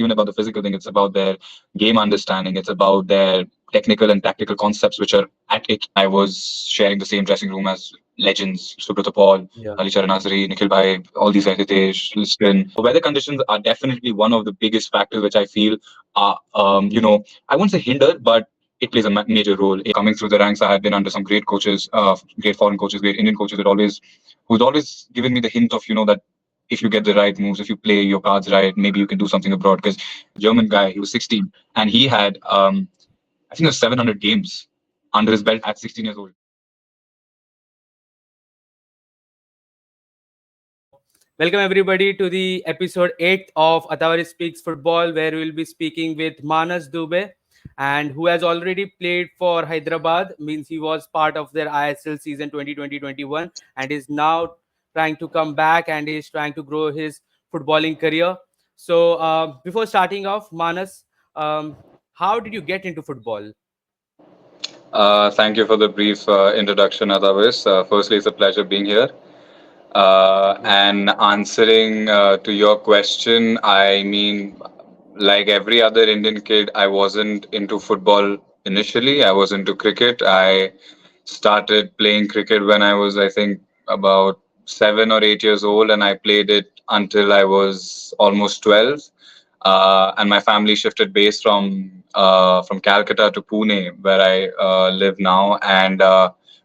even about the physical thing. It's about their game understanding. It's about their technical and tactical concepts, which are at it. I was sharing the same dressing room as legends, Subrata Paul, Yeah. Ali Charan Azari, Nikhil Bhai, all these guys, Hitesh, Liston. Weather conditions are definitely one of the biggest factors which I feel are, I won't say hindered, but it plays a major role. Coming through the ranks, I have been under some great coaches, great foreign coaches, great Indian coaches who's always given me the hint of, that if you get the right moves, if you play your cards right, maybe you can do something abroad. Because German guy, he was 16 and he had, I think it was 700 games under his belt at 16 years old. Welcome everybody to the episode 8 of Atawaris Speaks Football, where we will be speaking with Manas Dubey, and who has already played for Hyderabad, means he was part of their ISL season 2020-21 and is now trying to come back and is trying to grow his footballing career. So before starting off, Manas, how did you get into football? Thank you for the brief introduction, Atawaris. Firstly, it's a pleasure being here. Yeah. And answering to your question, I mean, like every other Indian kid, I wasn't into football initially. I was into cricket. I started playing cricket when I was, I think, about 7 or 8 years old, and I played it until I was almost 12. And my family shifted base from Calcutta to Pune, where I live now, and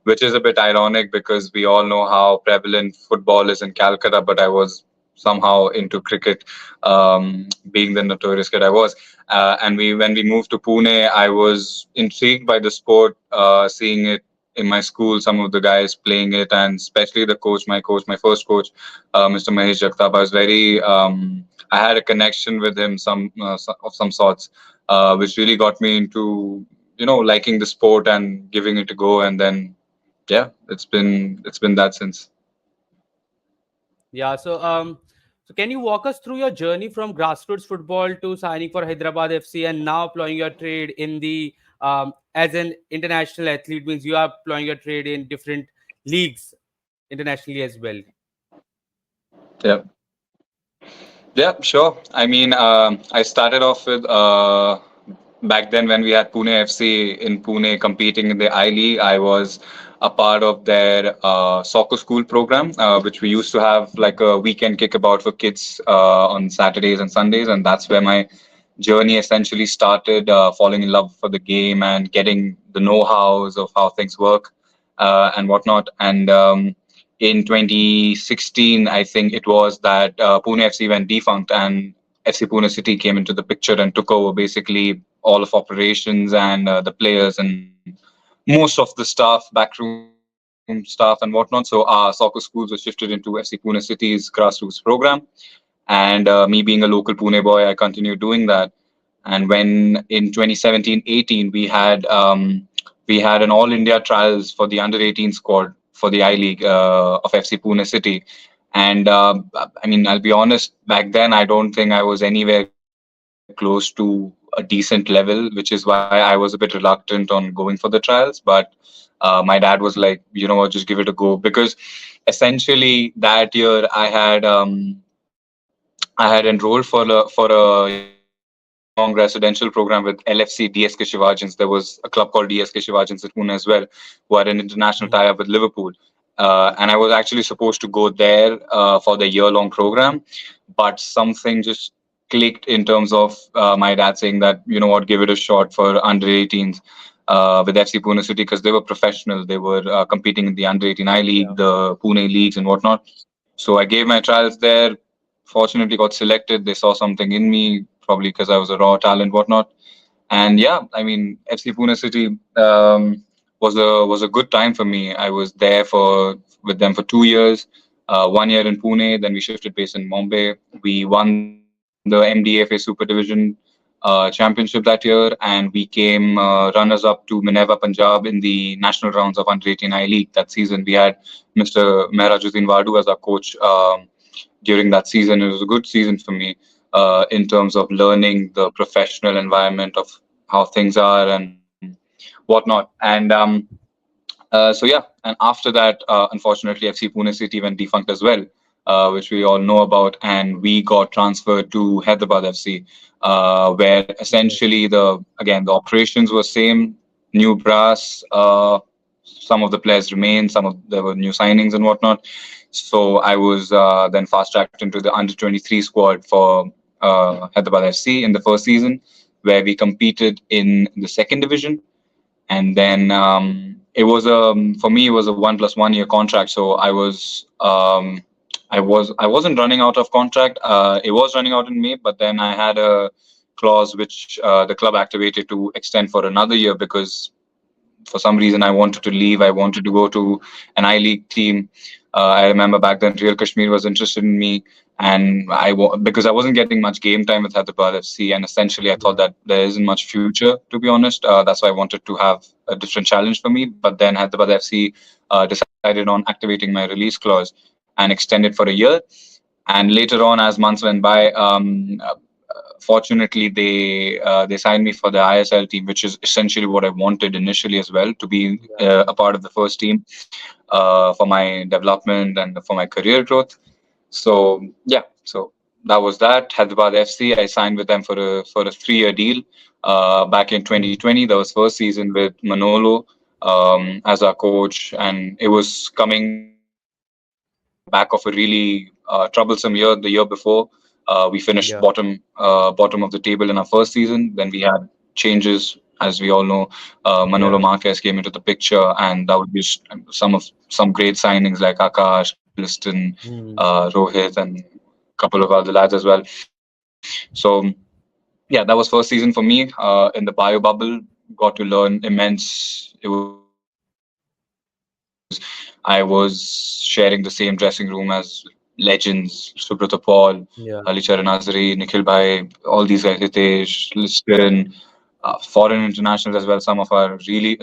which is a bit ironic because we all know how prevalent football is in Calcutta, but I was somehow into cricket, being the notorious kid I was. And when we moved to Pune, I was intrigued by the sport, seeing it in my school, some of the guys playing it, and especially the coach, my first coach, Mr. Mahesh Jagtap. I had a connection with him, of some sorts, which really got me into liking the sport and giving it a go, and then yeah, it's been that since. Yeah, so can you walk us through your journey from grassroots football to signing for Hyderabad FC and now plying your trade in the as an international athlete, means you are plying your trade in different leagues internationally as well. Yeah. Yeah, sure. I mean, I started off with back then when we had Pune FC in Pune competing in the iLeague. I was a part of their soccer school program, which we used to have like a weekend kickabout for kids on Saturdays and Sundays, and that's where my journey essentially started. Falling in love for the game and getting the know-hows of how things work and whatnot. And in 2016, I think it was that Pune FC went defunct and FC Pune City came into the picture and took over basically all of operations and the players and most of the staff, backroom staff and whatnot. So our soccer schools were shifted into FC Pune City's grassroots program. And me being a local Pune boy, I continued doing that. And when in 2017-18 we had an all India trials for the under 18 squad for the I League of FC Pune City. And I mean, I'll be honest, back then I don't think I was anywhere close to a decent level, which is why I was a bit reluctant on going for the trials. But my dad was like, you know what, just give it a go, because essentially that year I had enrolled for a year-long residential program with LFC DSK Shivajans. There was a club called DSK Shivajans at Pune as well, who had an international tie-up with Liverpool. And I was actually supposed to go there for the year-long program, but something just clicked in terms of my dad saying that, you know what, give it a shot for under 18s with FC Pune City, because they were professional. They were competing in the under 18 I League, Yeah. the Pune leagues, and whatnot. So I gave my trials there. Fortunately, got selected. They saw something in me, probably because I was a raw talent, whatnot. And yeah, I mean, FC Pune City was a good time for me. I was there for with them for 2 years, 1 year in Pune. Then we shifted base in Mumbai. We won the MDFA Super Division championship that year, and we came runners up to Minerva Punjab in the national rounds of under 18 I League that season. We had Mr. Mehrajuddin Wadu as our coach during that season. It was a good season for me in terms of learning the professional environment of how things are and whatnot. And so yeah, and after that, unfortunately, FC Pune City went defunct as well. which we all know about, and we got transferred to Hyderabad FC, where essentially the operations were same, new brass. Some of the players remained, there were new signings and whatnot. So I was then fast tracked into the under 23 squad for Hyderabad FC in the first season, where we competed in the second division. And then it was for me it was a 1+1 year contract. So I wasn't running out of contract. It was running out in May, but then I had a clause which the club activated to extend for another year, because for some reason I wanted to leave. I wanted to go to an iLeague team. I remember back then Real Kashmir was interested in me, and because I wasn't getting much game time with Hyderabad FC, and essentially I thought Yeah. that there isn't much future, to be honest. That's why I wanted to have a different challenge for me. But then Hyderabad FC decided on activating my release clause and extended for a year. And later on, as months went by, fortunately they signed me for the ISL team, which is essentially what I wanted initially as well, to be Yeah. a part of the first team for my development and for my career growth. So yeah, so that was that. Hyderabad FC, I signed with them for a 3-year deal back in 2020. That was first season with Manolo as our coach, and it was coming back of a really troublesome year the year before. We finished Yeah. bottom of the table in our first season. Then we had changes, as we all know. Manolo Yeah. Marquez came into the picture, and that would be some great signings like Akash, Liston, Mm. Rohit, and a couple of other lads as well. So yeah, that was first season for me in the bio bubble. Got to learn immense. It was I was sharing the same dressing room as legends, Subrata Paul, Ali Charan Azari, Yeah. Nikhil Bhai, all these guys, Hitesh, Listerin, foreign internationals as well. Some of our really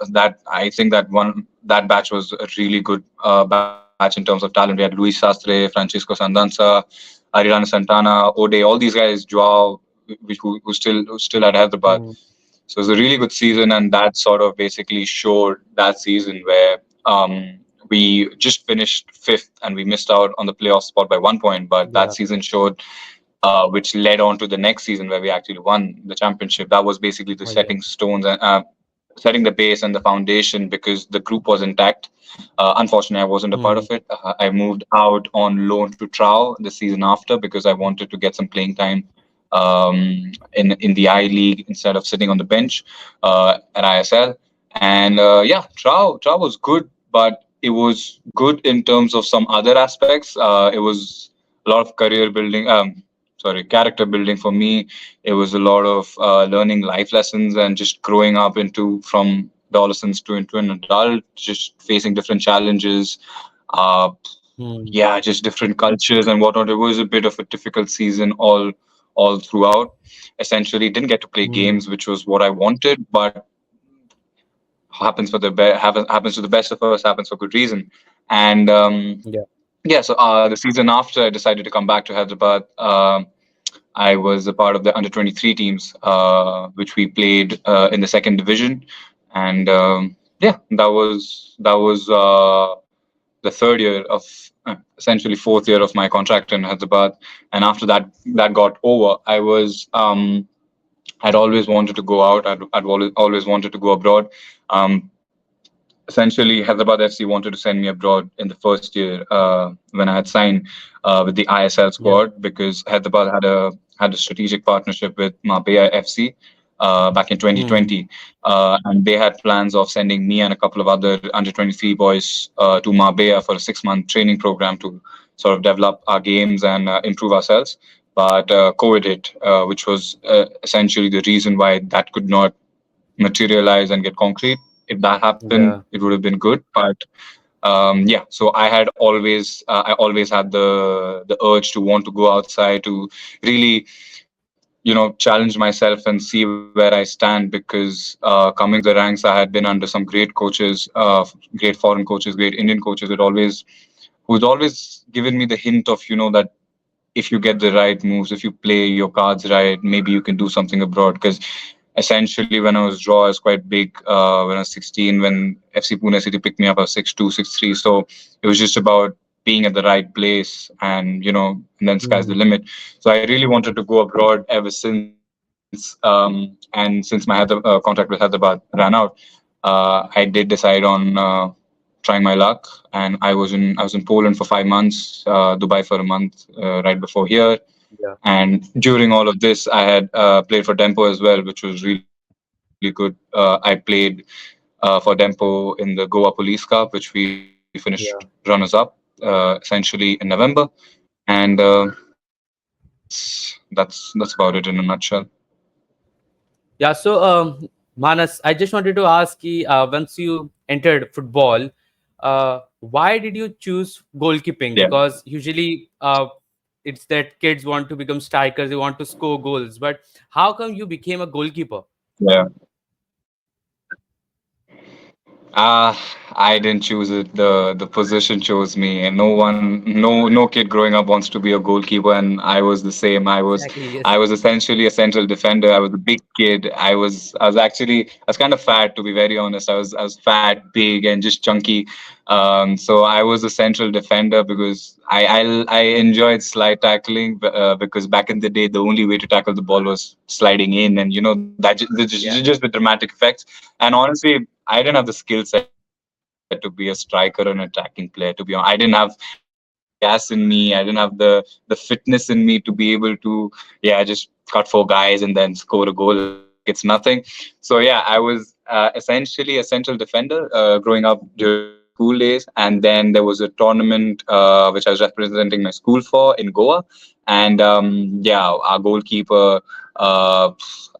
that I think that batch was a really good batch in terms of talent. We had Luis Sastre, Francisco Sandanza, Arirana Santana, Ode, all these guys, Joao, who's still at Hyderabad. Mm. So it was a really good season, and that sort of basically showed that season where we just finished fifth and we missed out on the playoff spot by 1 point. But that Yeah. season showed, which led on to the next season where we actually won the championship. That was basically the Oh, yeah. setting stones and setting the base and the foundation, because the group was intact. Unfortunately, I wasn't a part Mm. of it. I moved out on loan to Trau the season after because I wanted to get some playing time in the I League instead of sitting on the bench at ISL. And yeah, Trau was good, but it was good in terms of some other aspects. It was a lot of career building. Character building for me. It was a lot of learning life lessons and just growing up into from adolescence to into an adult, just facing different challenges. Uh, Mm. yeah, just different cultures and whatnot. It was a bit of a difficult season all throughout. Essentially, didn't get to play Mm. games, which was what I wanted, but happens to the best of us. Happens for good reason. And Yeah. yeah, so the season after, I decided to come back to Hyderabad. I was a part of the under 23 teams, which we played in the second division, and yeah, that was the third year of essentially fourth year of my contract in Hyderabad. And after that got over, I'd always wanted to go out. I'd always wanted to go abroad. Um, Essentially, Hyderabad FC wanted to send me abroad in the first year when I had signed with the ISL Yeah. squad, because Hyderabad had a strategic partnership with Marbella FC back in Mm. 2020, and they had plans of sending me and a couple of other under 23 boys to Marbella for a 6-month training program to sort of develop our games and improve ourselves. But COVID hit, which was essentially the reason why that could not materialize and get concrete. If that happened, Yeah. it would have been good. But yeah, so I always had the urge to want to go outside to really, challenge myself and see where I stand, because coming through the ranks, I had been under some great coaches, great foreign coaches, great Indian coaches. Who's always given me the hint of, that if you get the right moves, if you play your cards right, maybe you can do something abroad. Because essentially, when I was draw, I was quite big. When I was 16, when FC Pune City picked me up, I was 6'2", 6'3". So it was just about being at the right place, and and then sky's the Mm. limit. So I really wanted to go abroad ever since, and since my contract with Hyderabad ran out, I did decide on trying my luck, and I was in Poland for 5 months, Dubai for a month, right before here. Yeah. And during all of this, I had played for Dempo as well, which was really good. I played for Dempo in the Goa Police Cup, which we finished runners up, Yeah. essentially in November. And that's about it in a nutshell. Yeah. So, Manas, I just wanted to ask you, once you entered football, why did you choose goalkeeping? Yeah, Because usually, it's that kids want to become strikers, they want to score goals. But how come you became a goalkeeper? yeah. Ah, I didn't choose it. The position chose me, and no kid growing up wants to be a goalkeeper. And I was the same. Exactly. Yes. I was essentially a central defender. I was a big kid. I was kind of fat, to be very honest. I was fat, big, and just chunky. So I was a central defender because I enjoyed slide tackling, because back in the day the only way to tackle the ball was sliding in, and Yeah. just with dramatic effects. And honestly, I didn't have the skill set to be a striker or an attacking player. To be honest, I didn't have the gas in me. I didn't have the fitness in me to be able to, just cut four guys and then score a goal like it's nothing. So yeah, I was essentially a central defender growing up during my school days, and then there was a tournament which I was representing my school for in Goa, and our goalkeeper.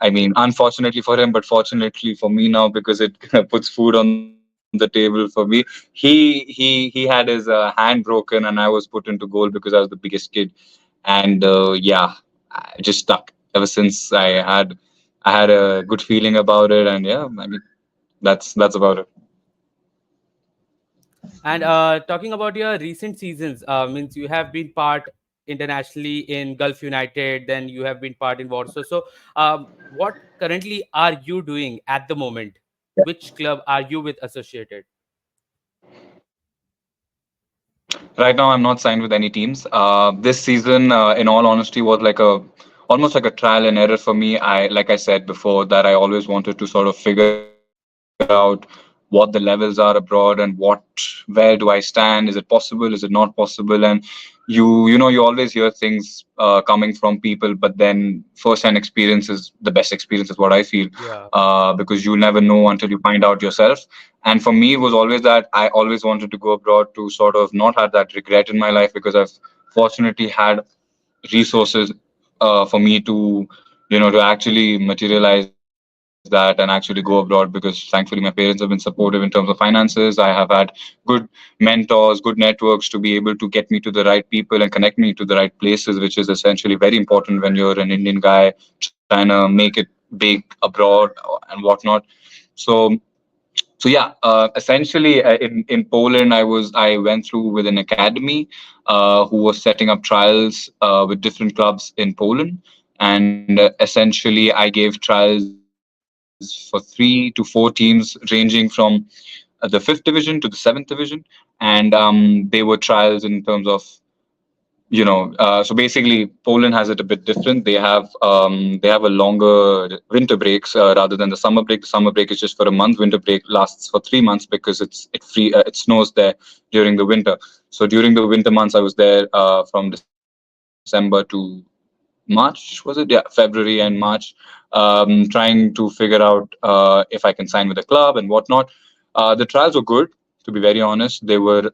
I mean, unfortunately for him, but fortunately for me now, because it puts food on the table for me. He had his hand broken, and I was put into goal because I was the biggest kid. And I just stuck ever since. I had a good feeling about it, and yeah, I mean, that's about it. And talking about your recent seasons, means you have been part internationally in Gulf United, then you have been part in Warsaw. So, what currently are you doing at the moment? Which club are you with associated? Right now, I'm not signed with any teams. This season, in all honesty, was almost like a trial and error for me. Like I said before, that I always wanted to sort of figure out what the levels are abroad, and where do I stand? Is it possible? Is it not possible? And you always hear things coming from people, but then first-hand experience is the best experience, is what I feel, Yeah. because you'll never know until you find out yourself. And for me, it was always that I always wanted to go abroad to sort of not have that regret in my life, because I've fortunately had resources for me to to actually materialize that and actually go abroad, because thankfully my parents have been supportive in terms of finances. I have had good mentors, good networks to be able to get me to the right people and connect me to the right places, which is essentially very important when you're an Indian guy trying to make it big abroad and whatnot. So so yeah, essentially, in Poland, I went through with an academy who was setting up trials with different clubs in Poland, and essentially I gave trials for 3 to 4 teams ranging from the fifth division to the seventh division, and they were trials in terms of so basically Poland has it a bit different. They have a longer winter breaks rather than the summer break. The summer break is just for a month. Winter break lasts for 3 months because it snows there during the winter. So during the winter months, I was there from December to March, was it? Yeah, February and March, trying to figure out if I can sign with the club and whatnot. The trials were good, to be very honest. They were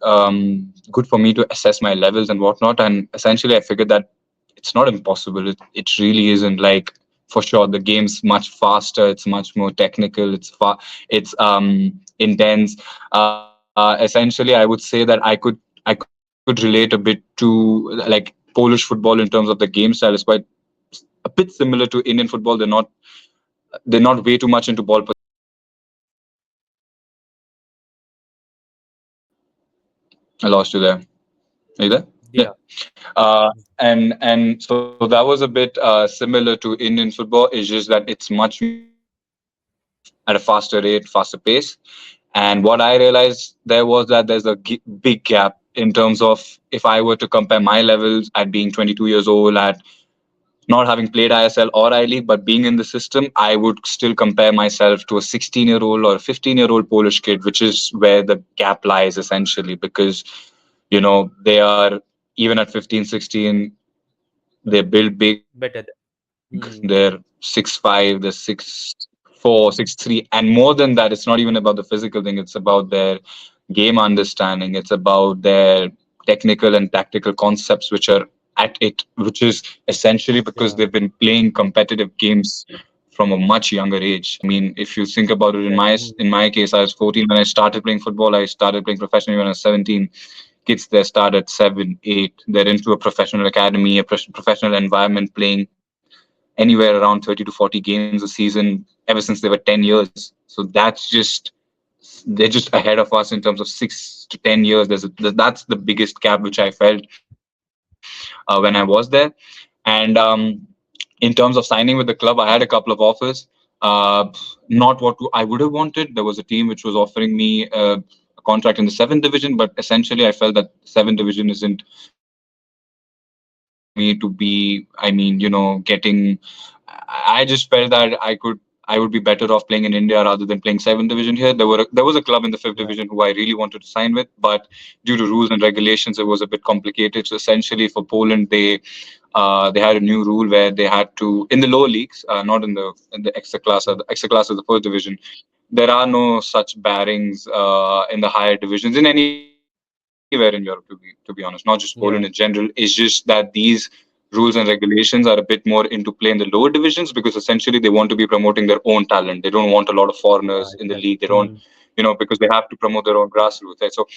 good for me to assess my levels and whatnot. And essentially, I figured that it's not impossible. It really isn't. Like, for sure, the game's much faster. It's much more technical. It's intense. Essentially, I would say that I could relate a bit to like Polish football in terms of the game style. Is quite a bit similar to Indian football. They're not way too much into ball possession. I lost you there. Are you there? Yeah. Yeah. And so that was a bit similar to Indian football. It's just that it's much more at a faster rate, faster pace. And what I realized there was that there's a big gap in terms of if I were to compare my levels at being 22 years old, at not having played ISL or I League, but being in the system, I would still compare myself to a 16-year-old or a 15-year-old Polish kid, which is where the gap lies essentially, because, they are, even at 15, 16, they build big, Better. they're Hmm. 6'5", they're 6'4", 6'3", and more than that, it's not even about the physical thing, it's about their game understanding, it's about their technical and tactical concepts which are at it, which is essentially because Yeah. they've been playing competitive games from a much younger age. I mean, if you think about it, in Exactly. my in my case, I was 14 when I started playing football. I started playing professionally when I was 17. Kids there start at 7, 8. They're into a professional academy, a professional environment, playing anywhere around 30 to 40 games a season ever since they were 10 years. So they're just ahead of us in terms of 6 to 10 years. That's the biggest gap which I felt when I was there. And in terms of signing with the club, I had a couple of offers. Not what I would have wanted. There was a team which was offering me a contract in the seventh division, but essentially I felt that seventh division isn't enough for me to be. I mean, getting. I just felt that I would be better off playing in India rather than playing seventh division here. There was a club in the fifth Yeah. division who I really wanted to sign with, but due to rules and regulations, it was a bit complicated. So essentially, for Poland, they had a new rule where they had to, in the lower leagues, not in the extra class. Yeah. The extra class is the first division. There are no such bearings in the higher divisions in anywhere in Europe. To be honest, not just Poland in general. It's Yeah. just that these rules and regulations are a bit more into play in the lower divisions, because essentially they want to be promoting their own talent. They don't want a lot of foreigners in the league. They Yeah. don't, Exactly. because they have to promote their own grassroots. Right? So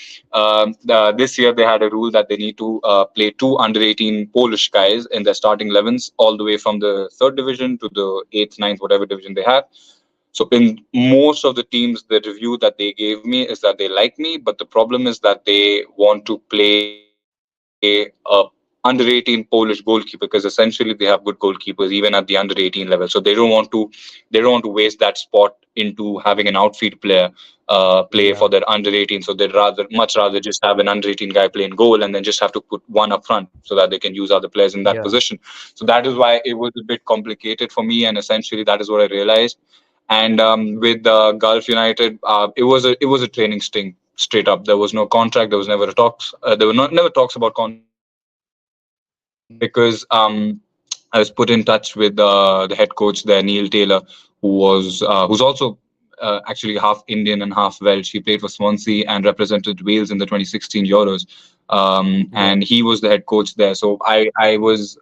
this year they had a rule that they need to play two under 18 Polish guys in their starting 11s, all the way from the third division to the eighth, ninth, whatever division they have. So in most of the teams, the review that they gave me is that they like me, but the problem is that they want to play under 18 Polish goalkeeper, because essentially they have good goalkeepers even at the under 18 level. So they don't want to waste that spot into having an outfield player play for their Yeah. under 18. So they'd much rather just have an under 18 guy playing goal and then just have to put one up front so that they can use other players in that Yeah. position. So that is why it was a bit complicated for me, and essentially that is what I realized. And with Gulf United, it was a training sting straight up. There was no contract. There was never a talks. There were never talks about contract, because I was put in touch with the head coach there, Neil Taylor, who's also actually half Indian and half Welsh. He played for Swansea and represented Wales in the 2016 Euros. Yeah. And he was the head coach there. So I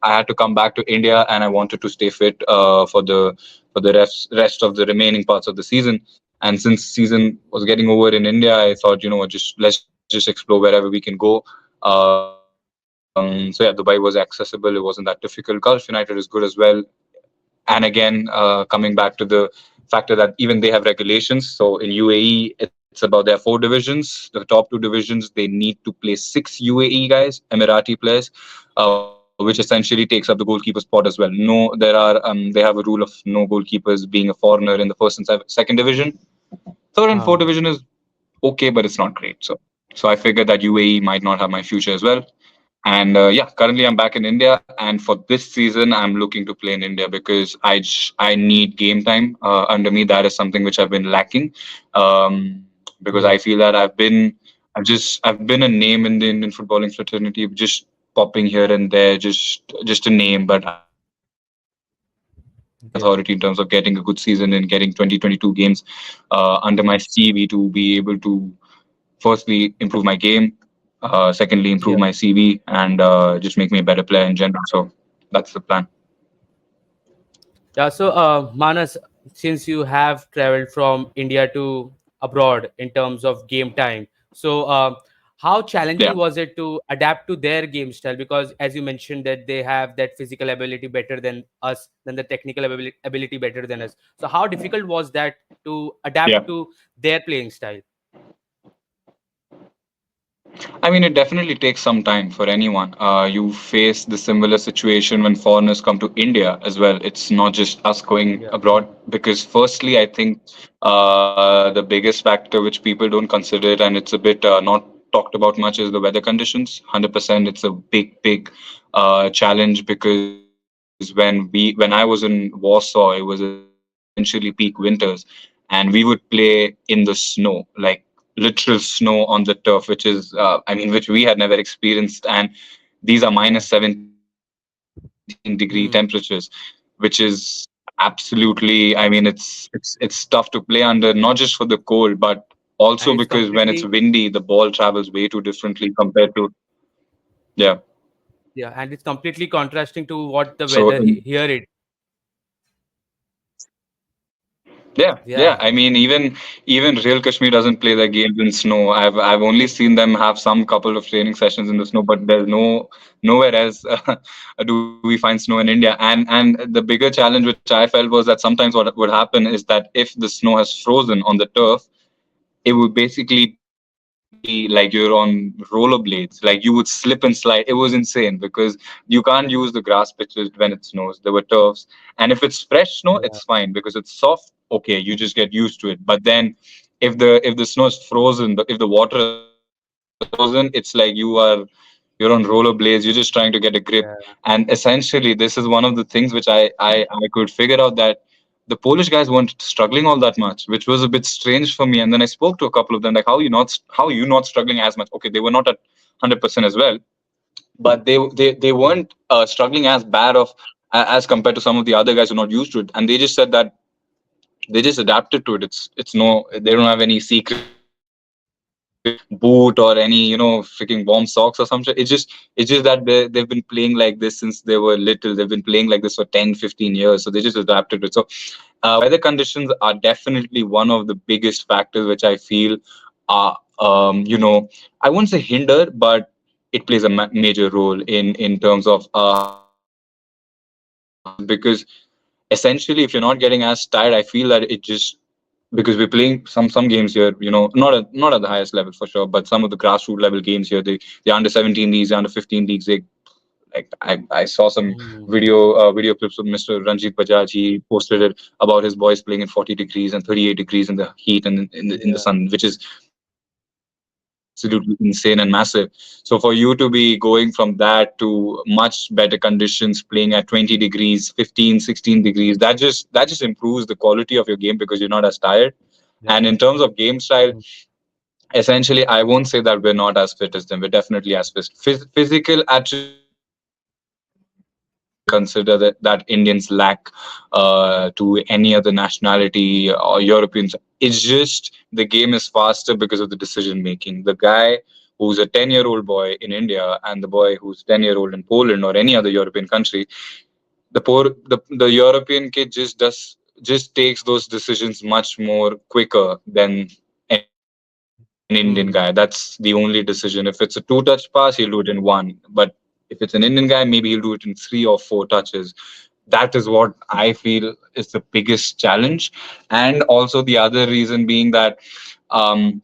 had to come back to India, and I wanted to stay fit for the rest of the remaining parts of the season. And since season was getting over in India, I thought, what, just let's just explore wherever we can go. So yeah, Dubai was accessible. It wasn't that difficult. Gulf United is good as well. And again, coming back to the factor that even they have regulations. So in UAE, it's about their four divisions. The top two divisions, they need to play six UAE guys, Emirati players, which essentially takes up the goalkeeper spot as well. No, they have a rule of no goalkeepers being a foreigner in the first and second division. Third and fourth division is Ah. okay, but it's not great. So I figured that UAE might not have my future as well. And yeah, currently I'm back in India, and for this season I'm looking to play in India because I need game time under me. That is something which I've been lacking, because I Yeah. feel that I've been a name in the Indian footballing fraternity, just popping here and there, just a name. But I don't have that authority in terms of getting a good Yeah. season and getting 20-22 games under my CV to be able to firstly improve my game, secondly improve my Yeah. CV, and just make me a better player in general. So that's the plan. Yeah, so Manas, since you have traveled from India to abroad in terms of game time, so how challenging Yeah. was it to adapt to their game style? Because as you mentioned that they have that physical ability better than us, than the technical ability better than us. So how difficult was that to adapt Yeah. to their playing style? I mean, it definitely takes some time for anyone. You face the similar situation when foreigners come to India as well. It's not just us going Yeah. abroad, because, firstly, I think the biggest factor which people don't consider, and it's a bit not talked about much is the weather conditions. 100%, it's a big challenge, because when I was in Warsaw, it was essentially peak winters, and we would play in the snow, like literal snow on the turf, which is which we had never experienced, and these are minus Yeah. 17 degree temperatures, which Mm. is absolutely, it's tough to play under, not just for the cold, but also because when it's windy, And the it's ball travels completely way too differently compared to, yeah. yeah, and it's completely contrasting to what the So weather here it. yeah. Yeah. I mean, even Real Kashmir doesn't play their games in snow. I've only seen them have some couple of training sessions in the snow, but there's nowhere else do we find snow in India. And the bigger challenge which I felt was that sometimes what would happen is that if the snow has frozen on the turf, it would basically be like you're on rollerblades. Like you would slip and slide. It was insane, because you can't use the grass pitches when it snows. There were turfs, and if it's fresh snow, it's fine Yeah. because it's soft. Okay, you just get used to it. But then, if the snow is frozen, if the water is frozen, it's like you're on rollerblades. You're just trying to get a grip. And essentially, this is one of the things which I could figure out, that the Polish guys weren't struggling all that much, which was a bit strange for me. And then I spoke to a couple of them, like, how are you not struggling as much? Okay, they were not at 100% as well, but they weren't struggling as bad of as compared to some of the other guys who are not used to it. And they just said that they just adapted to it. It's no, they don't have any secret boot or any freaking warm socks or some shit. It's just that they've been playing like this since they were little. They've been playing like this for 10-15 years, so they just adapted to it. So weather conditions are definitely one of the biggest factors which I feel are, I wouldn't say hinder, but it plays a major role in terms of how we play matches. Because essentially, if you're not getting as tired, I feel that it just, because we're playing some games here, not at the highest level for sure, but some of the grassroots level games here, the under 17 leagues, the under 15 leagues, they, like I saw some Mm. video clips of Mr. Ranjit Bajaj. He posted it about his boys playing in 40 degrees and 38 degrees in the heat and in the Yeah. sun, which is absolutely insane and massive. So for you to be going from that to much better conditions, playing at 20 degrees, 15, 16 degrees, that just improves the quality of your game because you're not as tired. And Yeah. in terms of game style, Mm. essentially, I won't say that we're not as fit as them. We're definitely as fit. Physical attributes, I wouldn't consider that Indians lack to any other nationality or Europeans. It's just the game is faster because of the decision making. The guy who's a 10-year-old boy in India and the boy who's 10-year-old in Poland or any other European country, the European kid just takes those decisions much more quicker than an Indian guy. That's the only Mm. decision. If it's a two-touch pass, he'll do it in one. But if it's an Indian guy, maybe he'll do it in 3 or 4 touches. That is what I feel is the biggest challenge. And also the other reason being that um,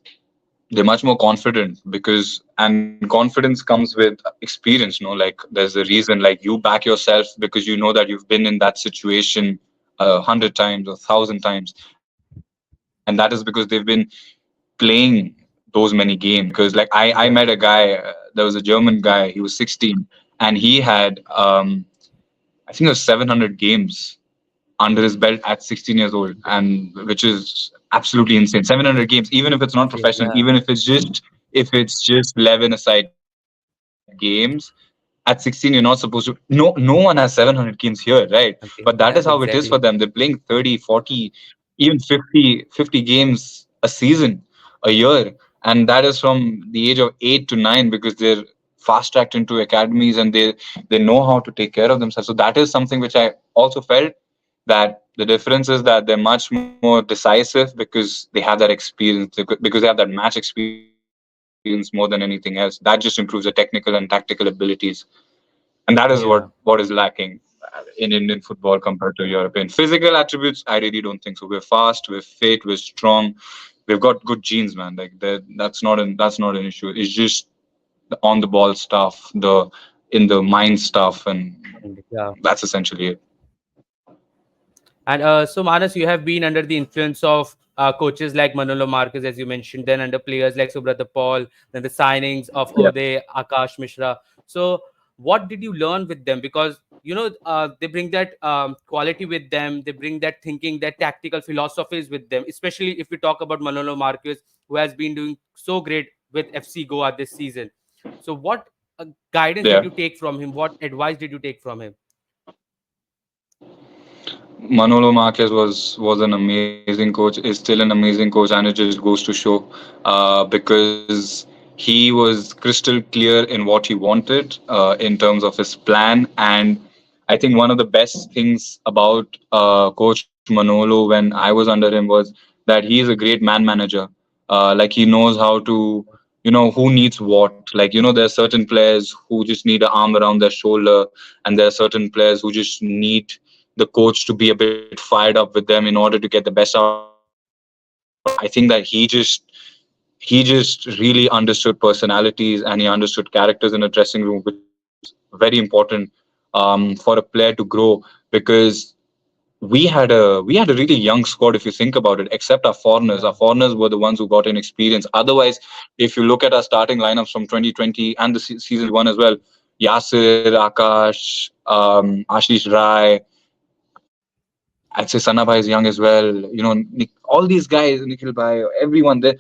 they're much more confident, because and confidence comes with experience, like there's a reason, like you back yourself because you know that you've been in that situation 100 times or 1,000 times, and that is because they've been playing those many games. Because like I met a guy, Yeah. there was a German guy, he was 16, and he had I think it was 700 games under his belt at 16 years old, and which is absolutely insane. 700 games, even if it's not Okay. professional, Yeah. even if it's just 11 aside games. At 16, you're not supposed to. No one has 700 games here, right? But that is how it Okay. is for Yeah. them. They're playing Exactly. 30, 40, even 50 games a season, a year, and that is from the age of 8 to 9, because they're fast tracked into academies, and they know how to take care of themselves. So that is something which I also felt, that the difference is that they're much more decisive because they have that experience, because they have that match experience more than anything else. That just improves the technical and tactical abilities, and that is what is Yeah. lacking in Indian football compared to European. Physical attributes, I really don't think so. We're fast, we're fit, we're strong, we've got good genes, man. Like that's not an issue. It's just the on the ball stuff, the in the mind stuff, and And yeah. that's essentially it. And so, Manas, you have been under the influence of coaches like Manolo Marquez, as you mentioned, then under players like Subrata Paul, then the signings of Yeah. Ode, Akash Mishra. So, what did you learn with them? Because they bring that quality with them. They bring that thinking, that tactical philosophies with them. Especially if we talk about Manolo Marquez, who has been doing so great with FC Goa this season. So, what guidance did you Yeah. take from him? What advice did you take from him? Manolo Marquez was an amazing coach, is still an amazing coach, and it just goes to show because he was crystal clear in what he wanted in terms of his plan. And I think one of the best things about Coach Manolo when I was under him was that he is a great man manager. Like he knows how to, who needs what. Like, there are certain players who just need an arm around their shoulder, and there are certain players who just need the coach to be a bit fired up with them in order to get the best out of them. And I think that he just really understood personalities, and he understood characters in a dressing room, which is very important for a player to grow. Because we had a really young squad, if you think about it, except our foreigners. Yeah, Our foreigners were the ones who got in experience. Otherwise, if you look at our starting lineups from 2020 and the season one as well, Yasir, Akash, Ashish Rai, I'd say Sanabhai is young as well. All these guys, Nikhil Bhai, everyone. The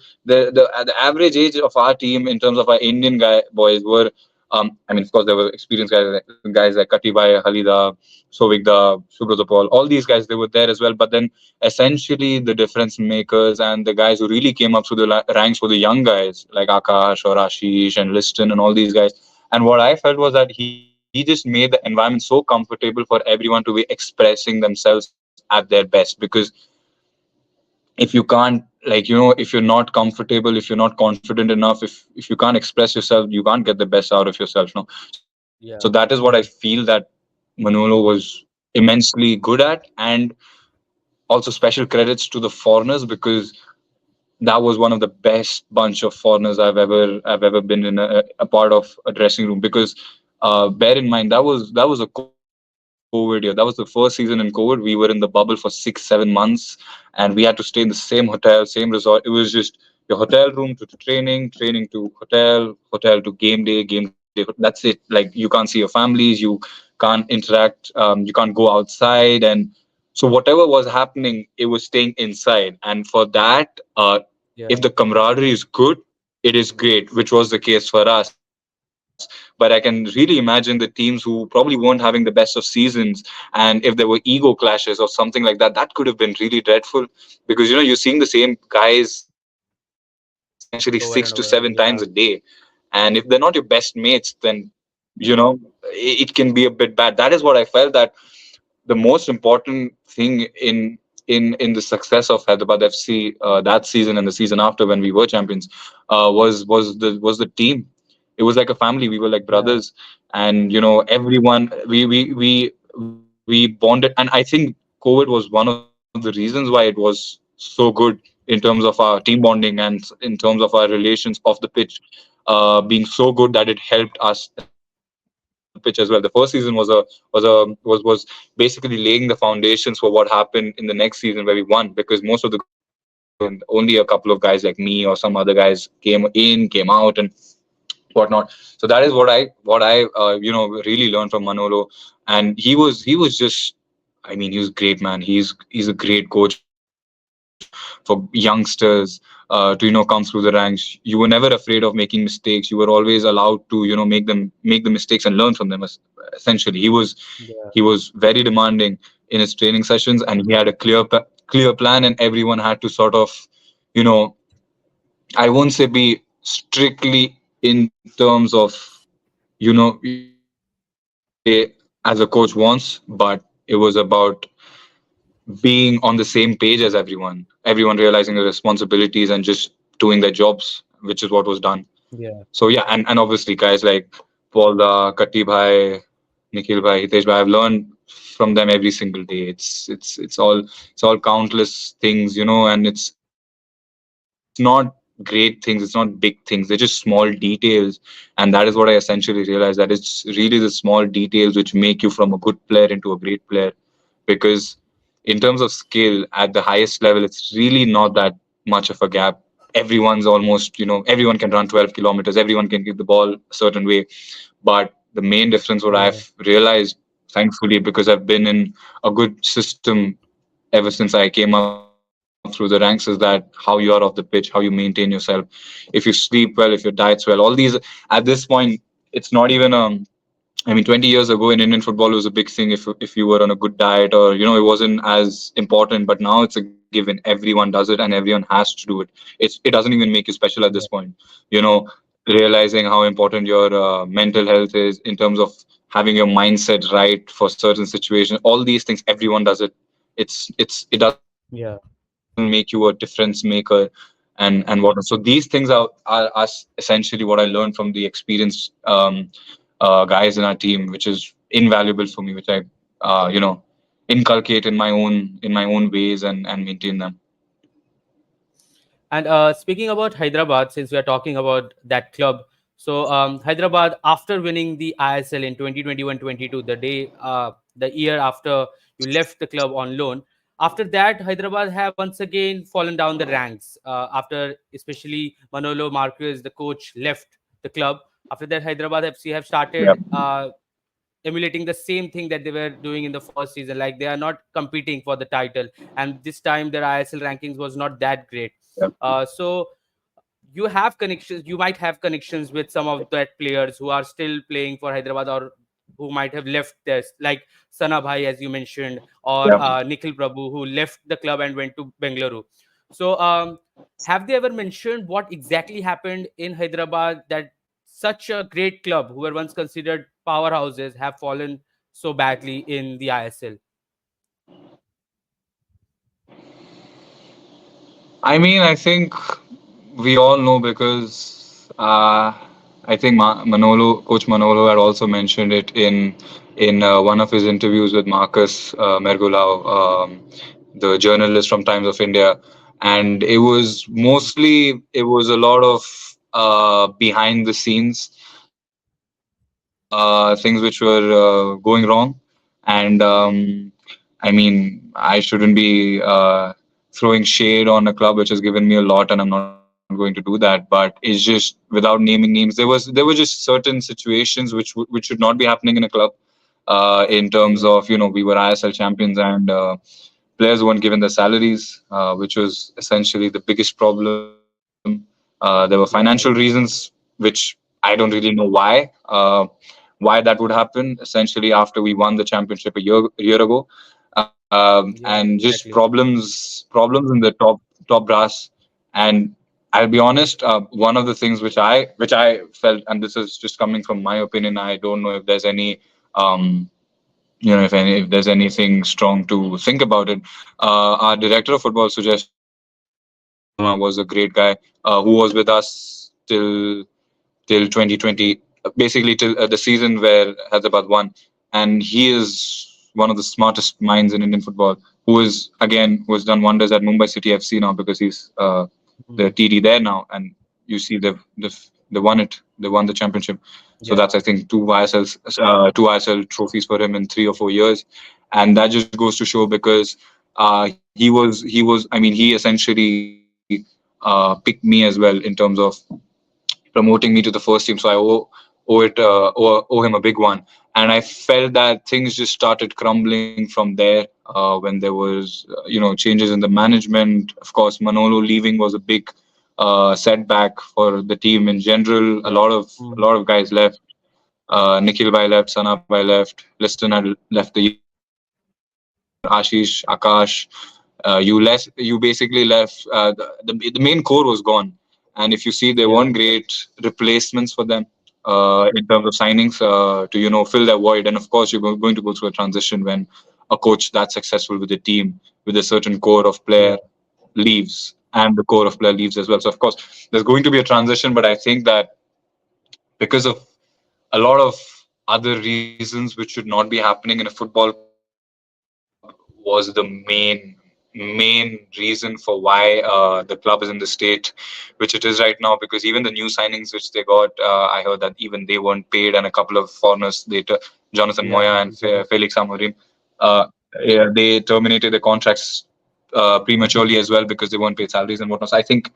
average age of our team in terms of our Indian boys were, I mean, of course, there were experienced guys like Kati Bhai, Halida, Sovigda, Subrata Paul. All these guys, they were there as well. But then, essentially, the difference makers and the guys who really came up through the ranks were the young guys like Akash or Ashish and Liston and all these guys. And what I felt was that he just made the environment so comfortable for everyone to be expressing themselves at their best. Because if you can't, if you're not comfortable, if you're not confident enough, if you can't express yourself, you can't get the best out of yourself. No. So that is what I yeah, feel that Manolo was immensely good at. And also special credits to the foreigners, because that was one of the best bunch of foreigners I've ever been in a part of a dressing room. Because bear in mind, that was a COVID year. That was the first season in COVID. We were in the bubble for 6-7 months, and we had to stay in the same hotel, same resort. It was just your hotel room to training, training to hotel, hotel to game day. That's it. Like, you can't see your families, you can't interact, you can't go outside. And so whatever was happening, it was staying inside. And for that, if yeah, the camaraderie is good, it is great, which was the case for us. But I can really imagine the teams who probably weren't having the best of seasons, and if there were ego clashes or something like that, that could have been really dreadful. Because you're seeing the same guys essentially six to seven times a day, over and over again. and if they're not your best mates, then it can be a bit bad. That is what I felt, that the most important thing in the success of Hyderabad FC that season and the season after when we were champions was the team. It was like a family. We were like Yeah, brothers, and everyone we bonded. And I think COVID was one of the reasons why it was so good in terms of our team bonding and in terms of our relations off the pitch, being so good that it helped us essentially on the pitch as well. The first season was basically laying the foundations for what happened in the next season where we won, because most of the guys were injured and only a couple of guys like me or some other guys came out and whatnot. So that is what I really learned from Manolo. And he was just, I mean, he was great, man. He's a great coach for youngsters to come through the ranks. You were never afraid of making mistakes. You were always allowed to make the mistakes and learn from them. Essentially, he yeah, was very demanding in his training sessions, and he had a clear plan, and everyone had to sort of, you know I won't say be strictly in terms of play as a coach wants, but it was about being on the same page as everyone realizing the responsibilities and just doing their jobs, which is what was done. yeah, So yeah, and obviously guys like Paul Da, Kati Bhai, Nikhil Bhai, Hitesh Bhai, I've learned from them every single day. It's all countless things, and it's not great things, it's not big things, they're just small details. And that is what I essentially realized, that it's really the small details which make you from a good player into a great player. Because in terms of skill at the highest level, it's really not that much of a gap. Everyone's almost, everyone can run 12 kilometers, everyone can kick the ball a certain way. But the main difference, what Yeah. I've realized, thankfully, because I've been in a good system ever since I came up through the ranks, is that how you are off the pitch, how you maintain yourself. If you sleep well, if your diet's well, all these at this point, it's not even I mean, 20 years ago in Indian football, it was a big thing if you were on a good diet, or it wasn't as important. But now it's a given. Everyone does it, and everyone has to do it. It doesn't even make you special at this Yeah. point. You know, realizing how important your mental health is in terms of having your mindset right for certain situations. All these things, everyone does it. It doesn't make you a Yeah. difference maker and whatnot. So these things are essentially what I learned from the experienced guys in our team, which is invaluable for me, which I inculcate in my own ways and maintain them. And speaking about Hyderabad, since we are talking about that club, so Hyderabad, after winning the ISL in 2021-22, the year after you left the club on loan, after that, Hyderabad have once again fallen down the ranks. After especially Manolo Marquez, the coach, left the club. After that, Hyderabad FC have Yeah, started emulating the same thing that they were doing in the first season. Like they are not competing for the title, and this time their ISL rankings was not that great. yeah, So you have connections. You might have connections with some of that players who are still playing for Hyderabad, or who might have left this, like Sana Bhai, as you mentioned, or yeah. Nikhil Prabhu, who left the club and went to Bengaluru. So have they ever mentioned what exactly happened in Hyderabad that such a great club, who were once considered powerhouses, have fallen so badly in the ISL? I mean, I think we all know because I think Coach Manolo had also mentioned it in one of his interviews with Marcus Mergulao, the journalist from Times of India, and it was a lot of behind the scenes things which were going wrong, and I mean, I shouldn't be throwing shade on a club which has given me a lot, and I'm not going to do that. But it's just without naming names, there were just certain situations which should not be happening in a club. In terms Yeah. of we were ISL champions, and players weren't given their salaries, which was essentially the biggest problem. There were financial Yeah. reasons, which I don't really know why that would happen. Essentially, after we won the championship a year ago, and Yeah. just Exactly. problems in the top brass. And I'll be honest, one of the things which I felt, and this is just coming from my opinion, I don't know if there's any if there's anything strong to think about it. Our director of football, Suresh Sharma, was a great guy who was with us till 2020, basically till the season where Hyderabad won. And he is one of the smartest minds in Indian football, who has done wonders at Mumbai City FC now, because he's the Mhm. TD there now. And you see they won it. They won the championship. So Yeah. that's, I think, two ISL trophies for him in 3 or 4 years, and that just goes to show, because he was. I mean, he essentially picked me as well in terms of promoting me to the first team. So I owe him a big one. And I felt that things just started crumbling from there when there was changes in the management. Of course, Manolo leaving was a big setback for the team in general. A Yeah. lot of a Mhm. lot of guys left. Nikhil Bhai left, Sana Bhai left, Liston had left the year before, Ashish, Akash. You basically left. The main core was gone, and if you see, there Yeah. weren't great replacements for them in terms of signings to fill that void. And of course, you're going to go through a transition when a coach that's successful with a team with a certain core of Yeah. player leaves, and the core of player leaves as well. So of course, there's going to be a transition, but I think that because of a lot of other reasons which should not be happening in a football club, was the main reason for why the club is in the state which it is right now. Because even the new signings which they got, I heard that even they weren't paid, and a couple of foreigners later, Jonathan Moya Yeah. and Exactly. Felix Amorim. Yeah, they terminated the contracts prematurely as well because they weren't paid salaries and whatnot. So I think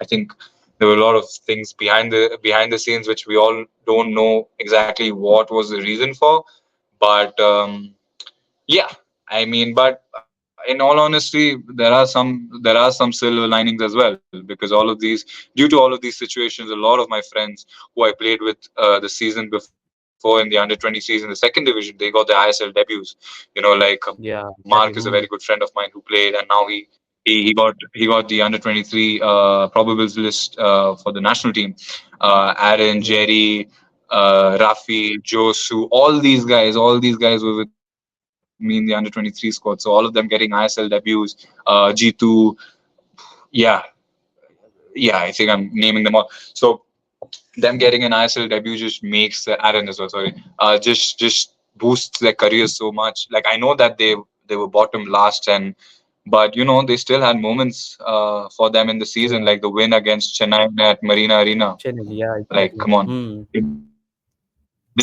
there were a lot of things behind the scenes which we all don't know exactly what was the reason for. But yeah, I mean, but in all honesty, there are some silver linings as well, because due to all of these situations, a lot of my friends who I played with the season before in the under 20 season, the second division, they got their ISL debuts. Mark is a Yeah, very good exactly. friend of mine who played, and now he got the under 23 probables list for the national team. Aaron, Yeah, Jerry, Rafi, Josu, all these guys were with me in the under 23 squad. So all of them getting ISL debuts. G2, yeah, yeah. I think I'm naming them all. So them getting an ISL debut just makes Aaron as well. Sorry, just boosts their careers so much. Like I know that they were bottom last, and but they still had moments for them in the season, yeah. like the win against Chennai at Marina Arena. Chennai, yeah, Like, exactly. come on. Hmm.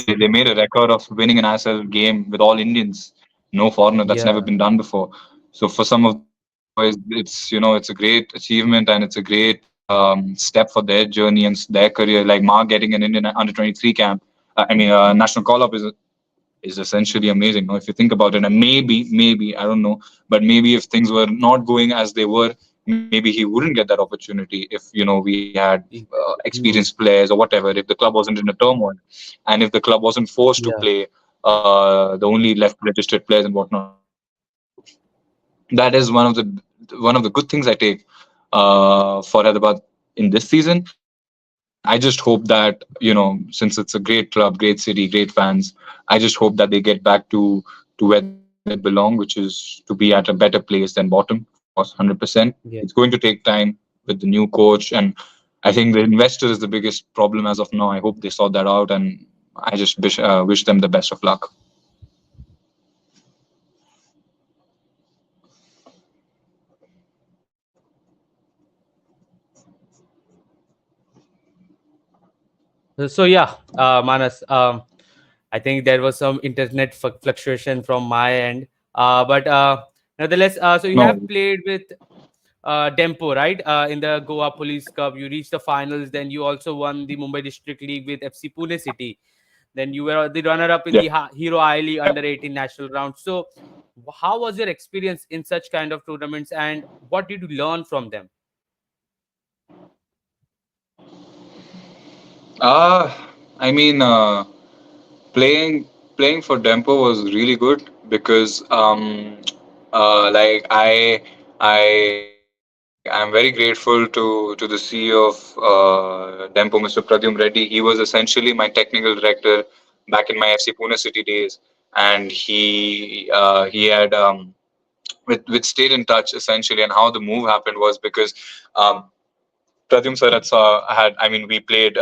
They made a record of winning an ISL game with all Indians. No foreigner. That's never Yeah, been done before. So for some of those boys, it's a great achievement, and it's a great step for their journey and their career. Like Mark getting an Indian under 23 camp. National call up is essentially amazing. If you think about it, and maybe I don't know, but maybe if things were not going as they were, maybe he wouldn't get that opportunity if we had exactly. experienced Hmm. players or whatever. If the club wasn't in a turmoil, and if the club wasn't forced to Yeah. play the only left registered players and whatnot. So that is one of the good things I take for Hyderabad in this season. And I just hope that since it's a great club, great city, great fans, I just hope that they get back to where they belong, which is to be at a better place than bottom. Of course, 100%. It's Yeah. going to take time with the new coach, and I think the investor is the biggest problem as of now. I hope they sort that out, and I just wish them the best of luck. So yeah, Manas. I think there was some internet fluctuation from my end. But nonetheless, so you have No. played with Dempo, right? In the Goa Police Cup, you reached the finals. Then you also won the Mumbai District League with FC Pune City. Then you were the runner-up in Yeah. the Hero I League Under 18 national round. So, how was your experience in such kind of tournaments, and what did you learn from them? Uh, I mean, playing playing for Dempo was really good because like I'm very grateful to the CEO of Dempo, Mr. Pradyum Reddy. He was essentially my technical director back in my FC Pune City days, and he had with stayed in touch essentially. And how the move happened was because um, Pradyum sir we played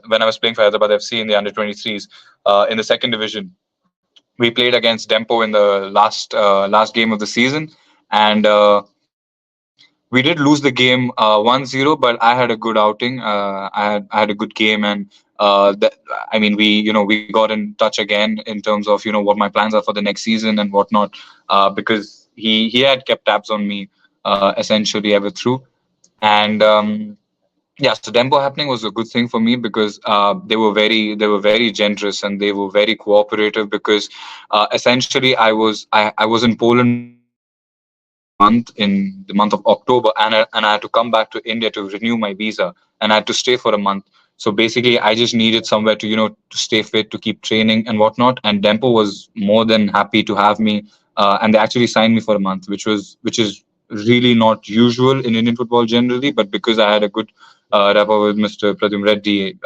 when I was playing for Hyderabad FC in the under 23s in the second division. We played against Dempo in the last game of the season, and we did lose the game 1-0. But I had a good outing. I had a good game, and we got in touch again in terms of what my plans are for the next season and whatnot, because he had kept tabs on me essentially ever through. And yeah, so Dempo happening was a good thing for me because they were very generous, and they were very cooperative because essentially I was in Poland for a month in the month of October, and I had to come back to India to renew my visa, and I had to stay for a month. So basically, I just needed somewhere to stay fit, to keep training and whatnot. And Dempo was more than happy to have me, and they actually signed me for a month, which is really not usual in Indian football generally. But because I had a good rapport with Mr. Pradyum Reddy,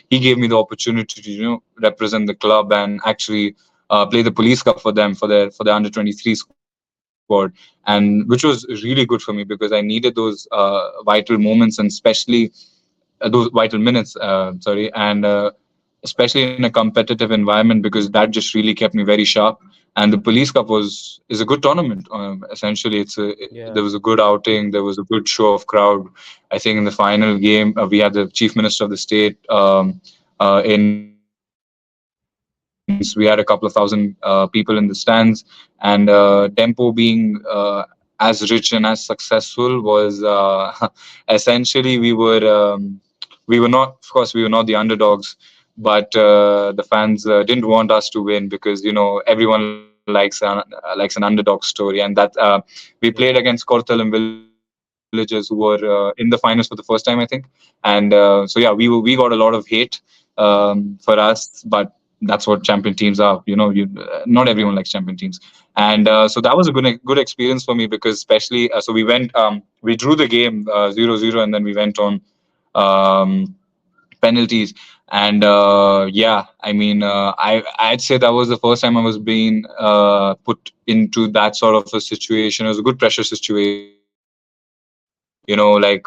he gave me the opportunity to represent the club and actually play the Police Cup for them for their under 23 squad, and which was really good for me because I needed those vital moments, and especially those vital minutes. Sorry, and especially in a competitive environment, because that just really kept me very sharp. And the Police Cup is a good tournament. Essentially, there Yeah. was a good outing. There was a good show of crowd. I think in the final game, we had the Chief Minister of the state in attendance, and We had a couple of thousand people in the stands, and Dempo being as rich and as successful was essentially we were not, of course, we were not the underdogs, but the fans didn't want us to win because everyone likes an underdog story, and that we played Yeah. against Kortalam villagers who were in the finals for the first time, I think, and so yeah, we got a lot of hate for us, but that's what champion teams are. Not everyone likes Yeah. champion teams, and so that was a good experience for me because especially so we drew the game 0-0, and then we went on um, penalties. And yeah, I mean, I'd say that was the first time I was being put into that sort of a situation. It was a good pressure situation. Like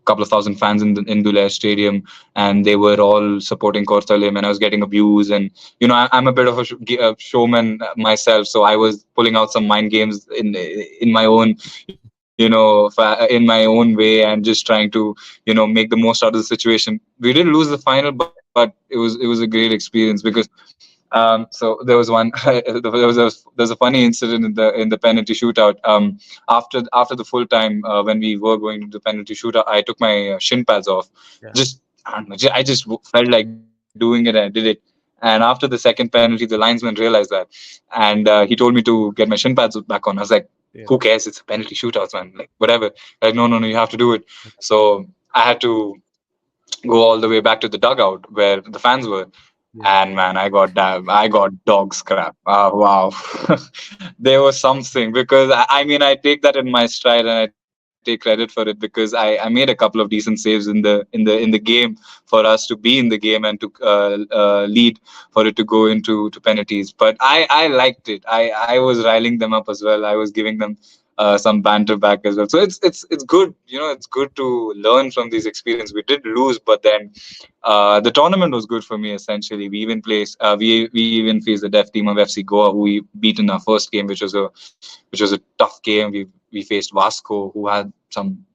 couple of thousand fans in the Induleh Stadium, and they were all supporting Kortalim, and I was getting abused. And I'm a bit of a showman myself, so I was pulling out some mind games in my own, in my own way, and just trying to make the most out of the situation. We did lose the final, but it was a great experience because so there was one there's a funny incident in the penalty shootout. After the full time, when we were going to the penalty shootout, I took my shin pads off. Yeah. Just I don't know, I just felt like doing it, and I did it. And after the second penalty, the linesman realized that, and he told me to get my shin pads back on. I was like, "Who Yeah. cares? It's a penalty shootout, man. Like whatever." Like, no, no, no, you have to do it. So I had to go all the way back to the dugout where the fans were. Yeah. And man, I got dog scrap. Wow. There was something because I mean, I take that in my stride, and I take credit for it because I made a couple of decent saves in the game for us to be in the game and to lead for it to go into penalties. But I liked it. I was riling them up as well. I was giving them some banter back as well. So it's good. It's good to learn from these experiences. We did lose, but then the tournament was good for me. Essentially, we even faced the deaf team of FC Goa, who we beat in our first game, which was a tough game. We faced Vasco, who had some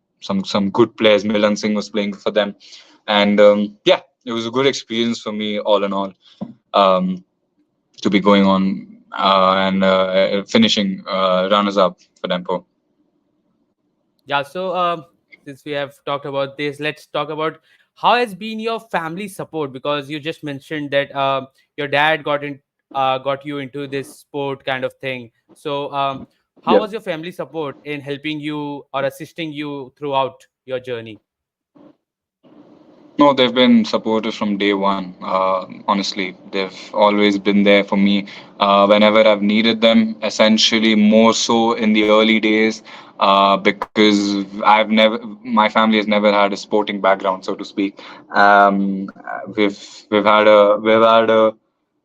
good players. Milan Singh was playing for them, and yeah, it was a good experience for me all in all. Um, to be going on and finishing runners up for Dempo. Yeah. So, since we have talked about this, let's talk about how has been your family support, because you just mentioned that your dad got you into this sport kind of thing. So, how Yeah. was your family support in helping you or assisting you throughout your journey? No, they've been supportive from day one. Honestly, they've always been there for me whenever I've needed them. Essentially, more so in the early days, because my family has never had a sporting background, so to speak. We've had a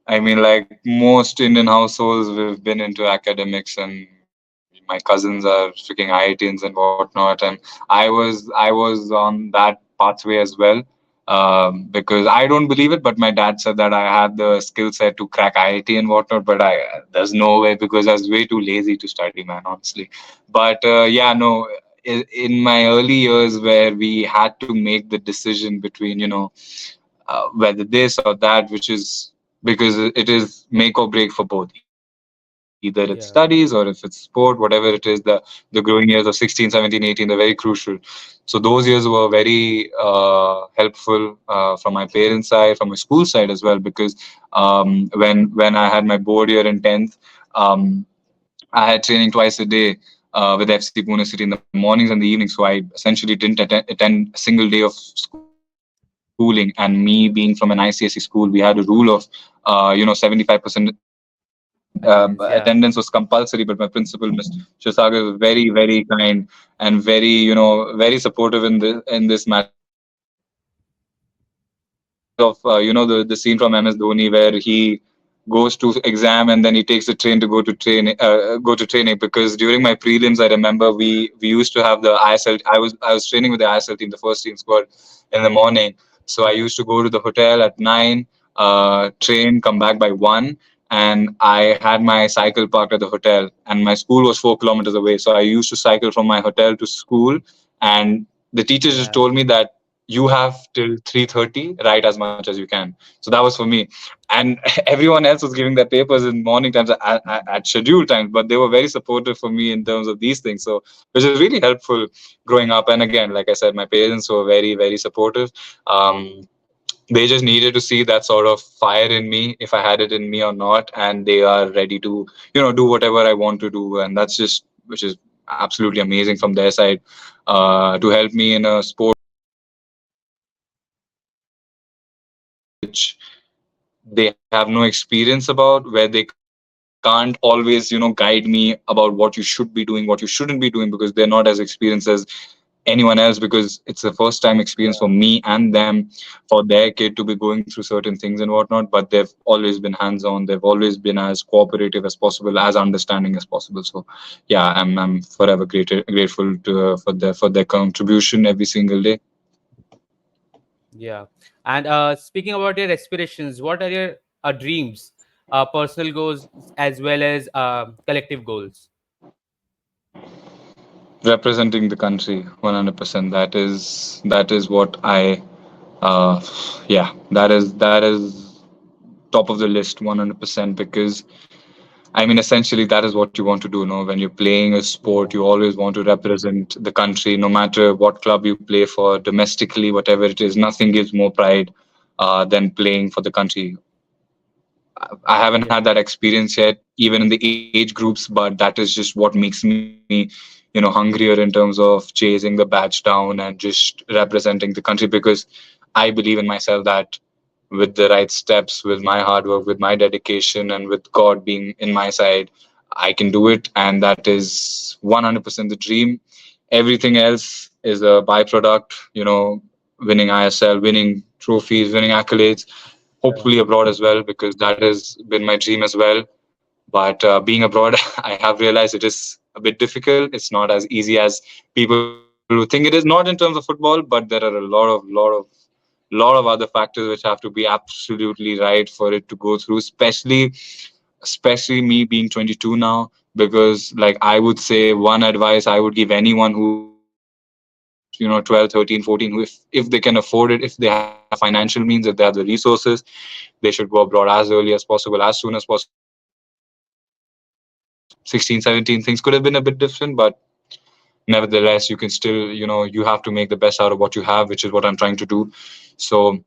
I mean, like most Indian households, we've been into academics, and my cousins are freaking IITians and whatnot. And I was on that pathway as well, because I don't believe it, but my dad said that I had the skill set to crack IIT and whatnot. But there's no way because I was way too lazy to study, man, honestly. But yeah, no. In my early years, where we had to make the decision between, whether this or that, which is because it is make or break for both. Either it's studies or if it's Yeah. sport, whatever it is, the growing years of 16, 17, 18, they're very crucial. So those years were very helpful from my parents' side, from my school side as well, because when I had my board year in 10th, um, I had training twice a day with FC Pune City in the mornings and the evenings. So I essentially didn't attend a single day of schooling. And me being from an ICSE school, we had a rule of, 75% attendance was Attendance. compulsory. Yeah. But my principal, Mr. Shisagar, was very, very kind and very, very supportive in this matter. He told me to attend. He reminds me of, the scene from MS Dhoni where he goes to exam and then he takes the train to go to training, because during my prelims I remember we used to have the ISL. I was training with the ISL team, the first team squad, in the morning. So I Yeah. used to go to the hotel at 9, train, come back by 1, and I had my cycle parked at the hotel, and my school was 4 kilometers away. So I used to cycle from my hotel to school, and the teachers just Yeah. told me that you have till 3:30, write as much as you can. So that was for me. And everyone else was giving their papers in morning times at scheduled times, but they were very supportive for me in terms of these things. So which is really helpful growing up. And again, like I said, my parents were very, very supportive. They just needed to see that sort of fire in me, if I had it in me or not, and they are ready to, do whatever I want to do. And that's just, which is absolutely amazing from their side, to help me in a sport which they have no experience about, where they can't always, guide me about what you should be doing, what you shouldn't be doing, because they're not as experienced as anyone else, because it's the first time experience for Yeah. me and them, for their kid to be going through certain things and whatnot. But they've always been hands on, they've always been as cooperative as possible, as understanding as possible. So yeah, I'm forever grateful to, for their contribution every single day. Yeah. And speaking about your aspirations, what are your dreams, personal goals as well as collective goals? Representing the country 100%. That is what I, uh yeah, that is top of the list 100%, because I mean, essentially, that is what you want to do. No, when you're playing a sport, Yeah. you always want to represent the country, no matter what club you play for, domestically, whatever it is. Nothing gives more pride than playing for the country. I haven't Yeah. had that experience yet, even in the age groups, but that is just what makes me, hungrier in terms of chasing the badge down and just representing the country, because I believe in myself that with the right steps, with my hard work, with my dedication, and with God being in my side, I can do it. And that is 100% the dream. Everything else is a byproduct, winning ISL, winning trophies, winning accolades, Yeah. hopefully abroad as well, because that has been my dream as well. But being abroad, I have realized it is a bit difficult. It's not as easy as people who think it is. Not in terms of football, but there are a lot of other factors which have to be absolutely right for it to go through. Especially me being 22 now, because like I would say, one advice I would give anyone who's 12, 13, 14, who if they can afford it, if they have the financial means, if they have the resources, they should go abroad as early as possible, as soon as possible. When I was 16, 17, things could have been a bit different, but nevertheless, you can still, you have to make the best out of what you have, which is what I'm trying to do. So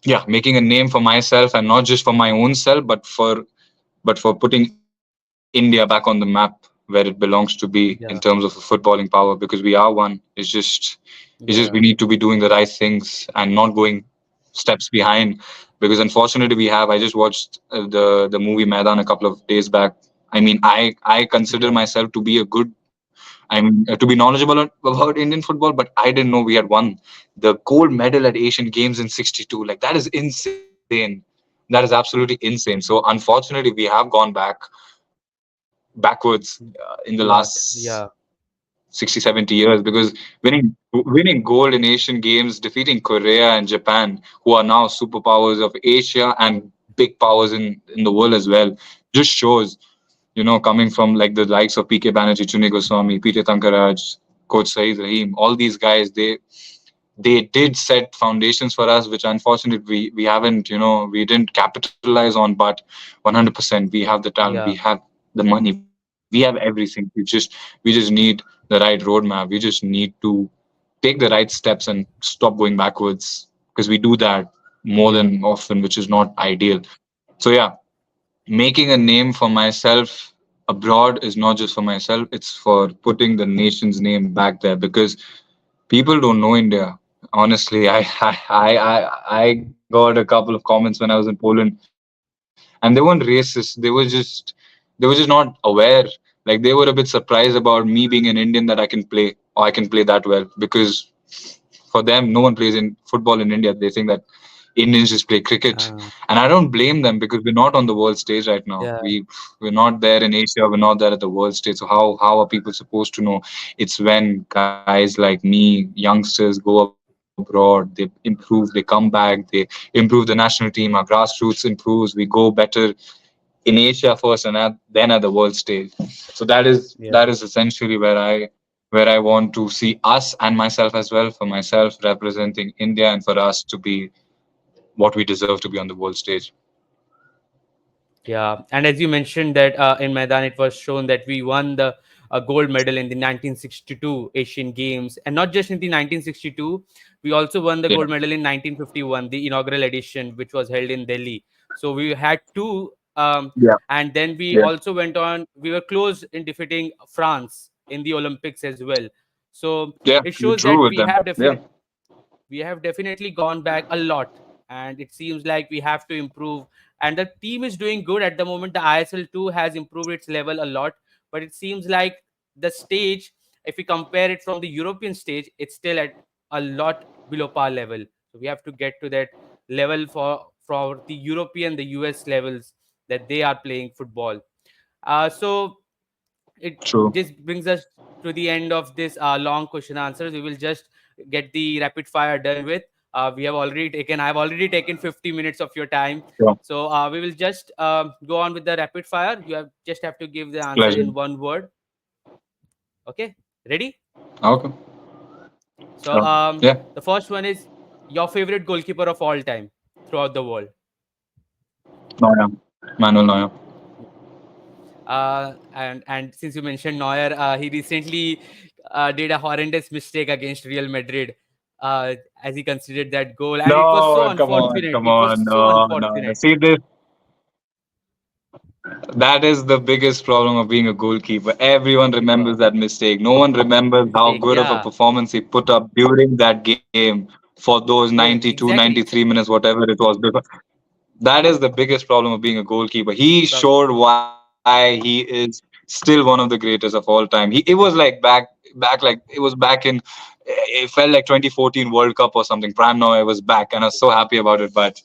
yeah, making a name for myself, and not just for my own self, but for putting India back on the map where it belongs to be in terms of Yeah. footballing power, because we are one. It's just we need to be Yeah. doing the right things and not going steps behind, because unfortunately we have. I just watched the movie Maidan a couple of days back. I mean, I consider Yeah. myself to be a good, I mean, to be knowledgeable about Indian football, but I didn't know we had won the gold medal at Asian Games in '62. Like, that is insane. That is absolutely insane. So unfortunately, we have gone backwards in the A lot. last Yeah. 60, 70 years, because winning gold in Asian Games, defeating Korea and Japan, who are now superpowers of Asia and big powers in the world as well, just shows, coming from like the likes of PK Banerjee, Chuni Goswami, Peter Tankaraj, Coach Saeed Rahim, all these guys, they did set foundations for us, which unfortunately we haven't, we didn't capitalize on. But 100%, we have the talent, we Yeah. have the money, we have everything. We just need the right roadmap. We just need to take the right steps and stop going backwards, because we do that more Yeah. than often, which is not ideal. So yeah, making a name for myself abroad is not just for myself, it's for putting the nation's name back there, because people don't know India. Honestly, I got a couple of comments when I was in Poland, and they weren't racist. They were just not aware. Like, they were a bit surprised about me being an Indian, that I can play, or I can play that well, because for them, no one plays in football in India. They think that Indians just play cricket, Uh, and I don't blame them, because we're not on the world stage right now. yeah. We're not there in Asia. We're not there at the world stage. So how are people supposed to know? It's when guys like me, youngsters, go abroad, they improve, they come back, they improve the national team. Our grassroots improves. We go better in Asia first, and then at the world stage. So that is Yeah. essentially where I where I want to see us and myself as well, for myself representing India and for us to be what we deserve to be on the world stage. Yeah, and as you mentioned that in Maidan, it was shown that we won the gold medal in the 1962 Asian Games, and not just in the 1962, we also won the Yeah, gold medal in 1951, the inaugural edition, which was held in Delhi. So we had two, yeah, and then we yeah, also went on. We were close in defeating France in the Olympics as well. So yeah. it You're shows that true with them. Yeah, we have definitely gone back a lot, and it seems like we have to improve, and the team is doing good at the moment. The ISL2 has improved its level a lot, but it seems like the stage, if we compare it from the European stage, it's still at a lot below par level. So we have to get to that level for the European, the US levels that they are playing football. So it true. this brings us to the end of this long question answers. We will just get the rapid fire done with. I've already taken 50 minutes of your time. Yeah, So we will just go on with the rapid fire. Just have to give the answer pleasure. in one word. Okay, ready? Okay. So Yeah, the first one is your favorite goalkeeper of all time throughout the world. Neuer, Manuel Neuer. And since you mentioned Neuer, he recently did a horrendous mistake against Real Madrid, as he considered that goal, and it was so No, unfortunate. come It was on, so no, no. unfortunate. See this. That is the biggest problem of being a goalkeeper. Everyone Goalkeeper remembers that mistake. No one remembers how mistake. good of a Yeah, performance he put up during that game for those game 92, exactly. 93 minutes, whatever it was. Because that is the biggest problem of being a goalkeeper. He Pro- showed why he is still one of the greatest of all time. It was like it was back in, it felt like 2014 World Cup or something. Prime now I was back, and I was so happy about it. But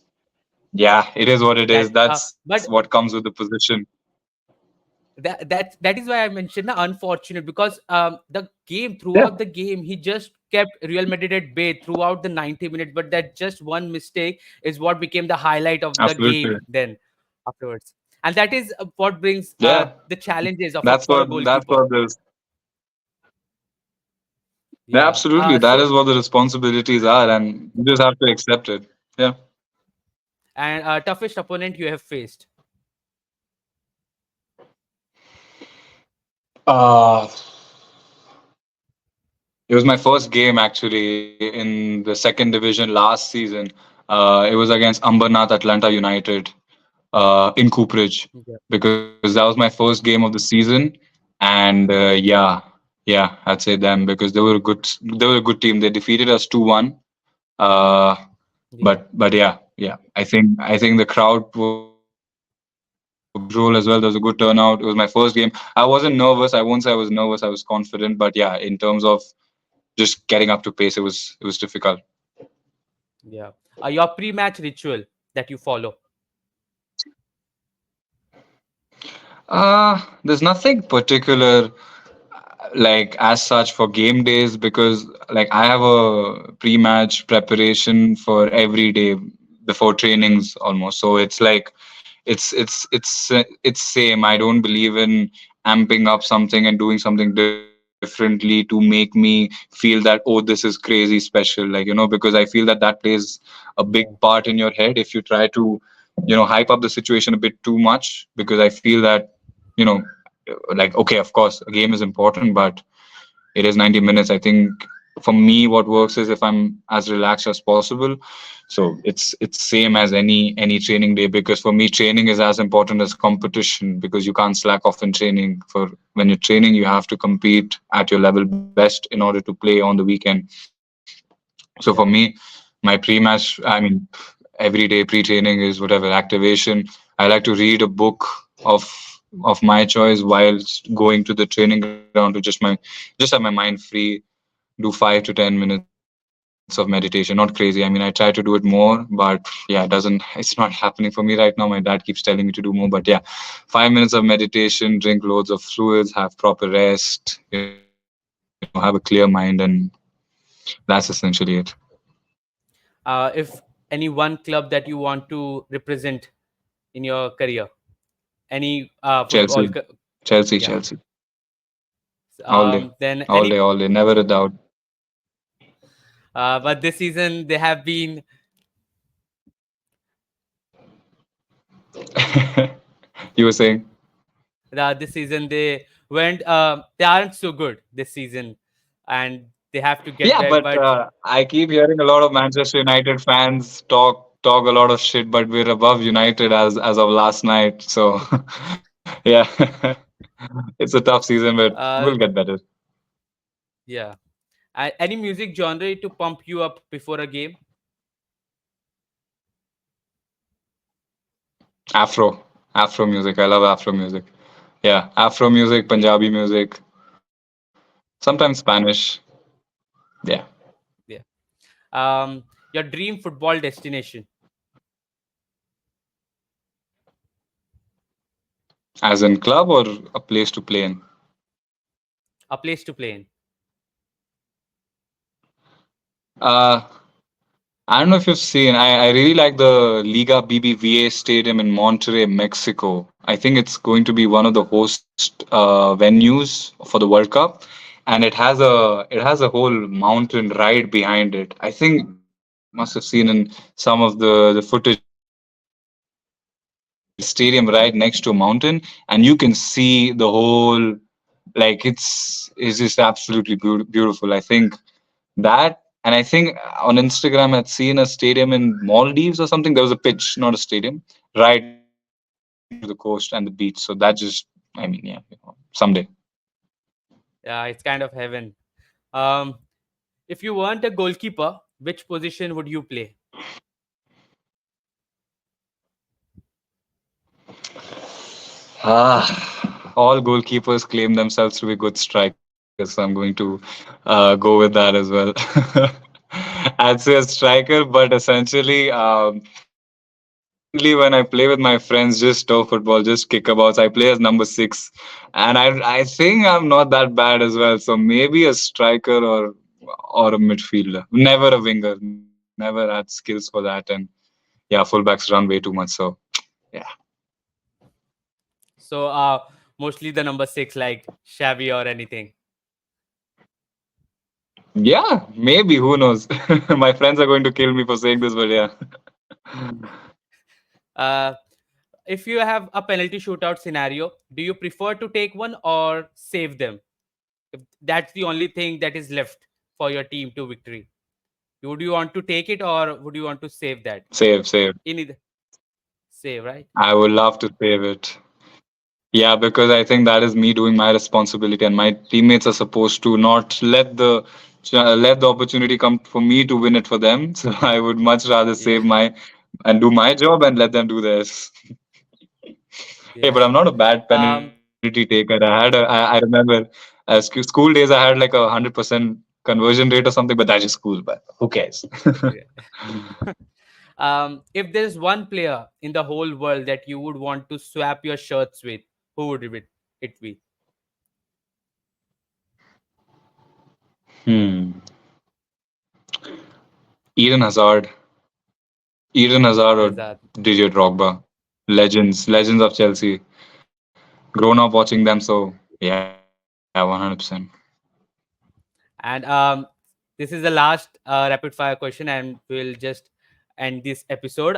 yeah, it is what it is. That's what but comes with the position. that is why I mentioned the unfortunate, because the game, Yeah, throughout the game, he just kept Real Madrid at bay throughout the 90 minutes. But that just one mistake is what became the highlight of the absolutely. game then afterwards. And that is what brings Yeah, the challenges of that's for a what goalkeeper. this. Yeah, Yeah. absolutely. That is what the responsibilities are, and you just have to accept it. Yeah. And toughest opponent you have faced. Uh, it was my first game actually in the second division last season. It was against Ambernath Atlanta United in Cooperage, Yeah. because that was my first game of the season, and yeah, I'd say them because they were a good team. They defeated us 2-1. Uh, Yeah. but yeah, I think the crowd was good as well. There was a good turnout. It was my first game. I wasn't nervous. I won't say I was nervous. I was confident. But yeah, in terms of just getting up to pace, it was difficult. Yeah. Your pre-match ritual that you follow. There's nothing particular like as such for game days, because like I have a pre-match preparation for every day before trainings almost. So it's like it's same. I don't believe in amping up something and doing something differently to make me feel that, oh, this is crazy special, like, because I feel that that plays a big Yeah. part in your head if you try to hype up the situation a bit too much, because I feel that you know like, okay, of course a game is important, but it is 90 minutes. I think for me what works is if I'm as relaxed as possible. So it's same as any training day, because for me training is as important as competition, because you can't slack off in training. For when you're training, you have to compete at your level best in order to play on the weekend. So for me, Yeah. my pre-match, I mean, every day pre-training is whatever activation. I like to read a book of of my choice while going to the training ground to just have my mind free, do 5 to 10 minutes of meditation. Not crazy. I mean, I try to do it more, but yeah, it's not happening for me right now. My dad keeps telling me to do more, but yeah, 5 minutes of meditation, drink loads of fluids, have proper rest, have a clear mind, and that's essentially it. If any one club that you want to represent in your career, any Chelsea, football, Chelsea, yeah, Chelsea. Then All any, day, all day. Never a doubt. but this season they have been You were saying? this season they aren't so good this season, and they have to get Yeah, back. but But I keep hearing a lot of Manchester United fans talk a lot of shit, but we're above United as of last night. So yeah, it's a tough season, but we'll uh, get better. yeah, any music genre to pump you up before a game? Afro music. I love Afro music. Yeah, Afro music, Okay, Punjabi music, sometimes Spanish. Yeah, yeah. Your dream football destination? as in club or a place to play in. A place to play in? Uh, I don't know if you've seen. I really like the Liga BBVA Stadium in Monterrey, Mexico. I think it's going to be one of the host venues for the World Cup, and it has a whole mountain ride behind it. I think must have seen in some of the footage or videos. It's a stadium right next to a mountain, and you can see the whole like it's just absolutely beautiful. I think that, and I think on Instagram I'd seen a stadium in Maldives or something. There was a pitch, not a stadium, right next to the coast and the beach. So that just, I mean, yeah, someday. Yeah, it's kind of heaven. Um, if you weren't a goalkeeper, which position would you play? All goalkeepers claim themselves to be good strikers, so I'm going to go with that as well. I'd say a striker, but essentially, mainly when I play with my friends, just toe football, just kickabout. I play as number 6, and I think I'm not that bad as well. So maybe a striker or a midfielder. Never a winger. Never had skills for that, and yeah, fullbacks run way too much. So yeah, So, mostly the number six, like Xavi or anything. yeah, maybe who knows? My friends are going to kill me for saying this, but yeah. Uh, if you have a penalty shootout scenario, do you prefer to take one or save them? If that's the only thing that is left for your team to victory, would you want to take it or would you want to save that? Save. In either save, right? I would love to save it. Yeah, because I think that is me doing my responsibility, and my teammates are supposed to not let the opportunity come for me to win it for them. So I would much rather Yeah, save my and do my job and let them do theirs. Hey, yeah. but I'm not a bad penalty Um, taker. I remember school days I had like 100% conversion rate or something, but that's just school. But who cares? yeah. If there's one player in the whole world that you would want to swap your shirts with, who would it be? Hmm. Eden Hazard, Eden Hazard or Hazard. DJ Drogba, legends of Chelsea. Grown up watching them, so yeah, 100%. And this is the last rapid fire question, and we'll just end this episode.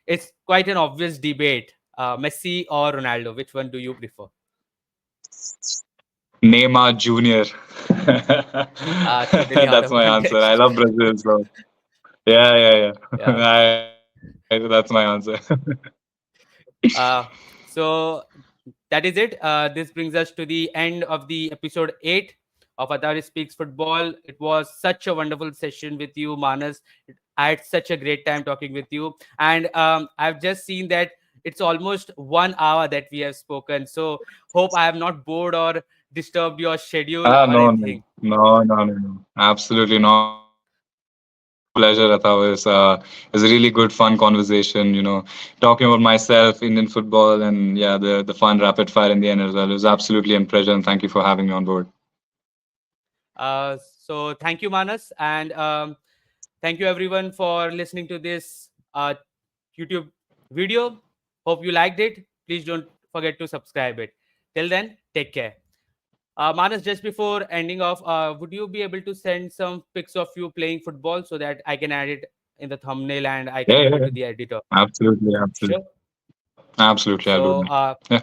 It's quite an obvious debate: Messi or Ronaldo. Which one do you prefer? Neymar Junior. Totally out That's of my answer. I context. love Brazil, so yeah. Yeah. That's my answer. Uh, so that is it. This brings us to the end of the episode 8 of Atawaris Speaks Football. It was such a wonderful session with you, Manas. I had such a great time talking with you. And I've just seen that it's almost 1 hour that we have spoken. So hope I have not bored or disturbed your schedule or No, anything. no. Absolutely not. It was my pleasure, Atavis. It was a really good, fun conversation, talking about myself, Indian football, and yeah, the fun rapid fire in the end as well. It was absolutely a pleasure, and thank you for having me on board. So thank you, Manas. And thank you, everyone, for listening to this YouTube video. Hope you liked it. Please don't forget to subscribe it. Till then, take care. Manas, just before ending off, would you be able to send some pics of you playing football so that I can add it in the thumbnail and I can Yeah, give yeah, it yeah. to the editor? Absolutely, Sure. absolutely, absolutely. I'll do So, that. Yeah.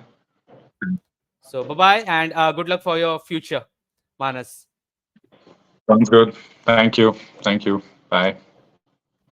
bye bye and good luck for your future, Manas. Sounds good. Thank you. Thank you. Bye.